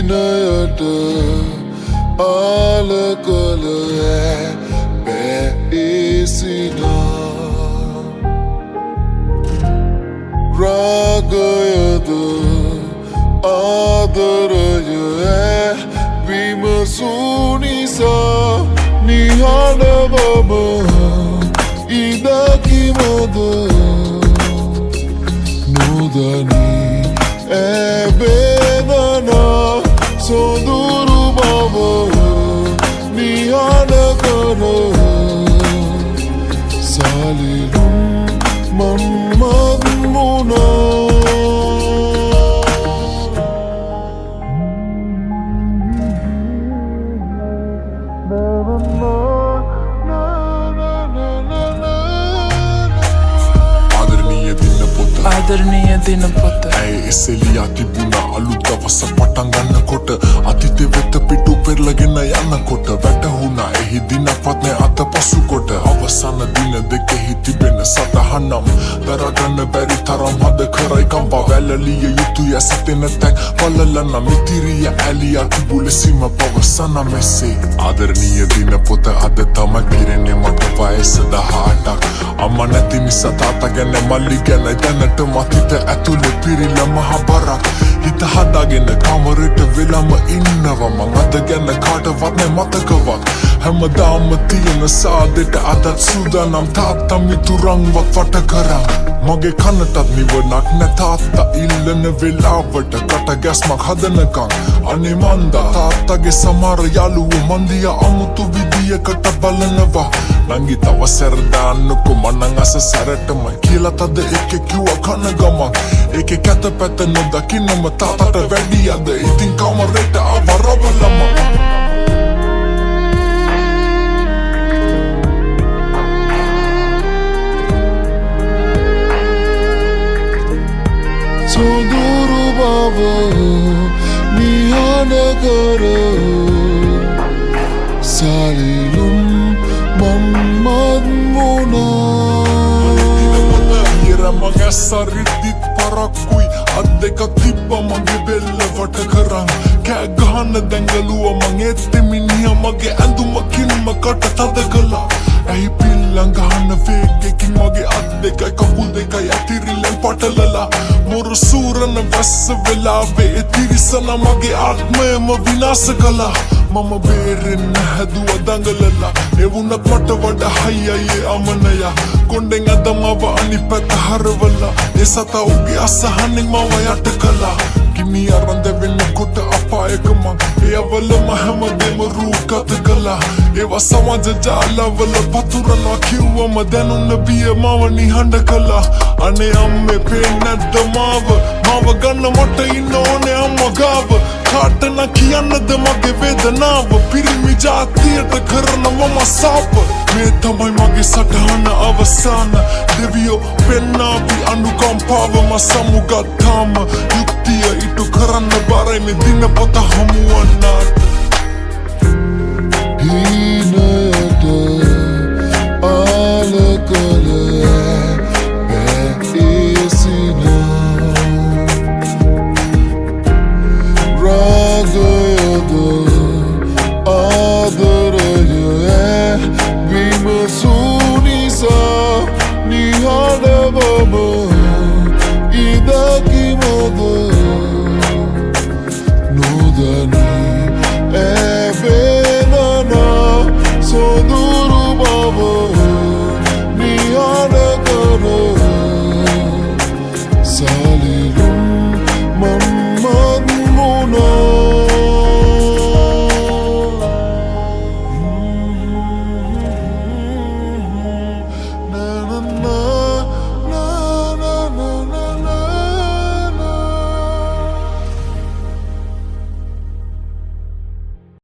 විනයට ආල කළ බැේසිනා රාගයද ආදරය විමසූ නිසා නිහඬවම ඉදකිමද නොදනී ඇබේදනා සොඳුරු බව නිහඬ කර සාලිලුම් මන්මත් මුණා ආදරණීය දිනපොත ඇය එසෙලියා තිබුණා අලුත් දවසක් පටන් ගන්නකොට අතීතෙ වෙත පිටු පෙරලගෙන යනකොට වැටහුණා එහි දිනක්වත් නෑ අතපසු කොට අවසාන දින දෙකෙහි තිබෙන සටහනම් දරාගන්න බැරි තරම් හද කරයි කම්පා වැළලිය යුතුය ඇසතෙන තැන් පලලන මිතිරිය ඇලියා තිබු ලෙසින්ම පවසන මෙසේ ආදරණීය දිනපොත අද තමයි පිරෙන්නේ මට වයස 18ක් අම්මා නැති නිසා තාත්තා ගැන මල්ලි ගැන දැනට මතිත ඇතුළේ පිරිලා මහ බරක් හිත හදාගෙන කාමරෙට වෙලම ඉන්නවා මං අද ගැන කාටවත් නෑ මතකවත් හැමදාම තියෙන සාදෙට අදත් සූදානම් තාත්තා මිතුරන්වත් වට කරන් මගේ කනටත් නිවනක් නෑ තාත්තා ඉල්ලන වෙලාවට කට ගැස්මක් හදනකන් අනේ මන්දා තාත්තගේ සමහර යාළුවෝ මන්දිය අමුතු විදියකට බලනවා නංගි තව සැර දාන්නකෝ මනං අස සැරටම කියලා තද එකේ කිව්වා කන ගමන් ඒකේ කැත පැත නොදකින්නම තාත්තට වැඩියද ඉතින් කාමරේට ආවරවලම සොඳුරු බව නිහඬ කර සාලිලුම් මන්මත් මුණා මගේ සරිද්දිත් පරක්කුයි අත් දෙක තිබ්බ මගේ බෙල්ල වට කරන් කෑ ගහන්න දැඟලුව මං එත්තෙ මිනිහ මගේ ඇඳුමකින්ම කට තද කළා ඇයි පිල්ලං ගහන්න වේගෙකින් මගේ අත් දෙකයි කකුල් දෙකයි ඇතිරිල්ලෙන් පටලලා මොරු සූරන වැස්ස වෙලාවේ එතිරිසන මගේ ආත්මයම විනාශ කළා මම බේරෙන්න හැදුව දඟලලා එවුනත් මට වඩා හයියයේ අමනයා කොණ්ඩෙන් අදමව අනිත් පැත්ත හරවලා ඒ සතා උගේ අසහනෙන් මව යට කළා කිමි අරන් දෙවෙනකොට අපායක මං එයවලම හැමදේම රූකත කළා ඒවා සමාජ ජාලවල පතුරනවා කිව්වම දැනුන්න බිය මව නිහඬ කළා අනේ අම්මේ පේන්නේ නැද්ද මාව ගන්න මට ඉන්න ඕනේ අම්මා ගාව කාටන කියන්නද මගේ වේදනාව පිරිමි ජාතියට කරනවම සාප මේ තමයි මගේ සටහන අවසාන දෙවියෝ පෙන්නාපි අනුකම්පාව ම සමුගත්තාම යුක්තිය ඉටු කරන්න බරයි මේ දිනපොත හමුවන්නට